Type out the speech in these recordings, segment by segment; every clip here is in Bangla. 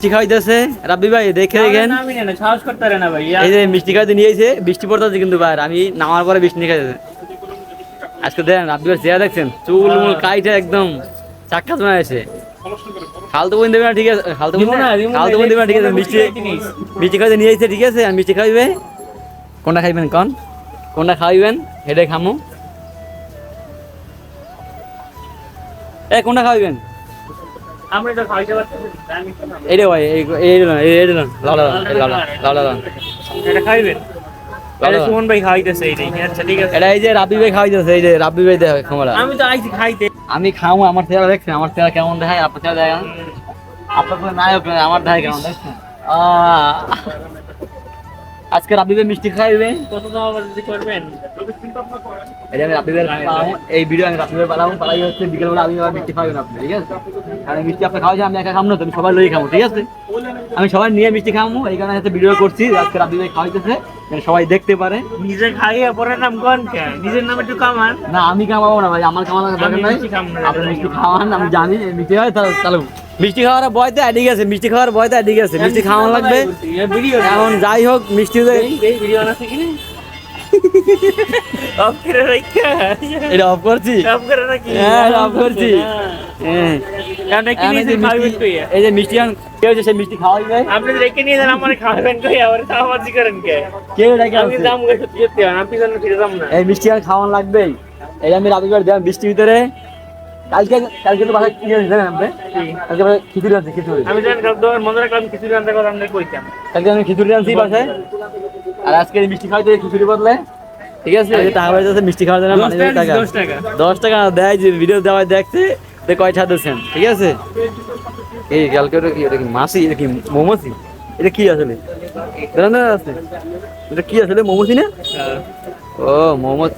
মিষ্টি খাইতেছে রাব্বি ভাই দেখে দেখেন এই যে মিষ্টি খাইতে নিয়েছে বৃষ্টি পড়তেছে কিন্তু ভাই আমি নামার পরে বৃষ্টি খাইতেছে আজকে দেখেন রাব্বি ভাই চেহারা দেখছেন চুল মুল কাইটা একদম চাক্কা জমা আছে ফালতু বোন দেবে না ঠিক আছে ফালতু বোন দেবে না ঠিক আছে মিষ্টি খাইতে নিয়েছে ঠিক আছে আর মিষ্টি খাইবে কোনটা খাইবেন কোনটা খাইবেন হেডে খামু কোনটা খাইবেন আমরা এটা খাইতে পারছি এইটা ভাই এইটা লাউডা এটা খাইবেন এটা সুমন ভাই খাইতেছে এইটাই আচ্ছা ঠিক আছে এটা এই যে রাব্বি ভাই খাইতেছে এই যে রাব্বি ভাই দেখো খামারা আমি তো আইছি খাইতে আমি খামু আমার চেহারা দেখছেন আমার চেহারা কেমন দেখায় আপনার চেহারা দেখেন আপনার কোনো নায়ক আমার দেখায় কেমন দেখছেন আজকে রাব্বি ভাই মিষ্টি খাইবে কত দাম যদি করবেন এই আমি রাব্বি ভাই পালাবো এই ভিডিও আমি রাব্বি ভাই পালাই হচ্ছে বিকেলবেলা আমি আবার মিষ্টি খাইবেন আপনি ঠিক আছে কারণ মিষ্টি আপনি খাওয়া আমি একা খাবো না তুমি সবাই লই খাবো ঠিক আছে আমি সবাই নিয়ে মিষ্টি খাবো এই কারণে হচ্ছে ভিডিও করছি আজকে রাব্বি ভাই খাওয়াইতেছে সবাই দেখতে পারে নিজে খাইয়ে পরে নাম কোন কে নিজের নামে একটু কামান না আমি কামাবো না ভাই আমার কামানোর দরকার নাই আপনি মিষ্টি খাওয়ান আমি জানি মিষ্টি হয় তাহলে চালু মিষ্টি খাওয়ার বয়তে আইডি গেছে মিষ্টি খাওয়ার বয়তে আইডি গেছে মিষ্টি খাওয়ানো লাগবে এখন যাই হোক মিষ্টি এই ভিডিও না থেকে অফ করে রাখা এটা অফ করছি অফ করে রাখি হ্যাঁ অফ করছি হ্যাঁ কারণ কি নিয়ে খাইবেন কই এই যে মিষ্টি আন কে হচ্ছে সেই মিষ্টি খাওয়াইবে আপনি রেখে নিয়ে যান আমারে খাবেন কই আর খাওয়াজি করেন কে কে রেখে আমি দাম গেছে দিতে আপনি জানেন ফিরে দাম না এই মিষ্টি আন খাওয়ানো লাগবে এই আমি রাবিবার দেন বৃষ্টির ভিতরে কালকে তো বাসায় কি জানেন আপনি কালকে খিচুড়ি আনছি খিচুড়ি আমি জানেন কাল দোর মনে রাখলাম খিচুড়ি আনতে কথা আমরা কইতাম কালকে আমি খিচুড়ি আনছি বাসায় আর আজকে মিষ্টি খাওয়াইতে খিচুড়ি বদলে ঠিক আছে এই টাকা পয়সা মিষ্টি খাওয়ার জন্য 10 টাকা দেয় যে ভিডিও দেওয়া দেখতে তে কয়টা দিচ্ছেন ঠিক আছে এই কালকে এটা কি মাছি এটা কি মোমোসি এটা কি আসলে জানেন না আছে এটা কি আসলে মোমোসি না ও মোমোস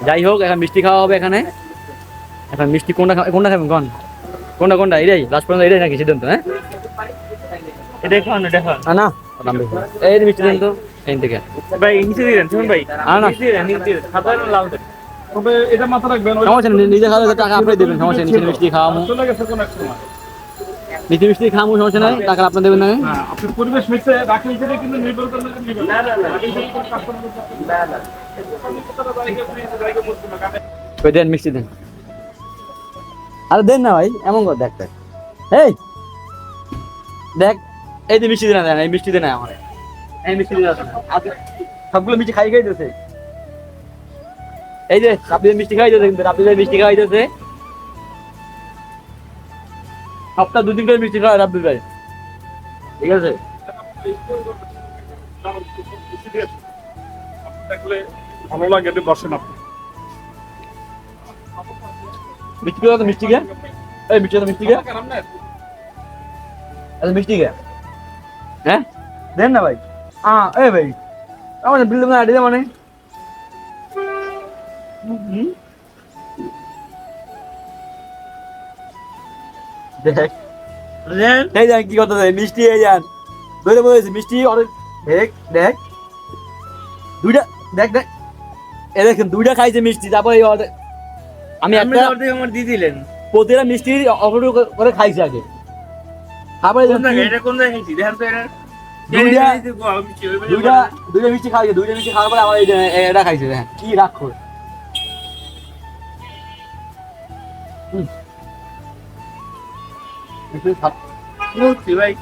যাই হোক এখন মিষ্টি খাওয়া হবে এখানে এখন মিষ্টি কোনটা খাবেন কোনটা এটাই লাস্ট পর্যন্ত এটাই নাকি সিদ্ধান্ত হ্যাঁ এটা খান না এই মিষ্টি দেন তো এই থেকে ভাই নিচে দিলেন শুনুন ভাই না নিচে দিলেন খাবার লাল তবে এটা মাথা রাখবেন সমস্যা নেই নিজে খাওয়া টাকা আপনি দেবেন সমস্যা নেই মিষ্টি খাওয়ামু চলে গেছে কোন এক সময় মিষ্টি খাওয়ামু সমস্যা নাই টাকা আপনি দেবেন না আপনি পরিবেশ মিশে রাখেন সেটা কিন্তু নির্ভর করে কই দেন মিষ্টি দেন আরে দেন না ভাই এমন কর দেখ এই দেখ এই যে মিষ্টি দেন না এই মিষ্টি দেন না আমার এই মিষ্টি দেন সবগুলো মিষ্টি খাই দিতেছে এই যে রাব্বি মিষ্টি খাই দিতেছে কিন্তু রাব্বি মিষ্টি খাই দিতেছে সপ্তাহ 2 দিন করে মিষ্টি খাওয়া রাব্বি ভাই ঠিক আছে ভালো লাগে বসেন আপনি মিষ্টি খাওয়া তো মিষ্টি কে এই মিষ্টি কে আরে মিষ্টি কে হ্যাঁ দেন না ভাই এই ভাই আমার বিল দেবেন আইডি মানে দেখ এই দেখ কি কথা দেয় মিষ্টি এই যান ধরে বলেছি মিষ্টি অনেক দেখ দুইটা দেখ এ দেখেন দুইটা খাইছে মিষ্টি তারপর এই আমি একটা আমার দিয়ে দিলেন প্রতিটা মিষ্টি অর্ডার করে খাইছে আগে তারপরে এটা কোন জায়গায় খাইছি দেখেন তো এটা দুইটা মিষ্টি খাইছে দুইটা মিষ্টি খাওয়ার পরে আমার এটা খাইছে হ্যাঁ কি রাখো ভাই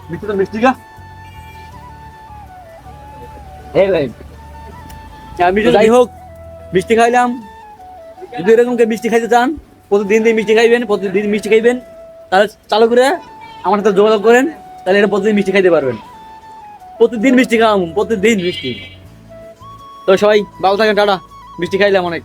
মিষ্টি তো মিষ্টি গা এই ভাই আমি তো যাই হোক মিষ্টি খাইলাম যদি এরকম মিষ্টি খাইতে চান প্রতিদিন মিষ্টি খাইবেন তাহলে চালু করে আমার সাথে যোগাযোগ করেন তাহলে এটা প্রতিদিন মিষ্টি খাইতে পারবেন প্রতিদিন মিষ্টি খাওয়াম প্রতিদিন মিষ্টি তো সবাই ভালো থাকেন টাটা মিষ্টি খাইলাম অনেক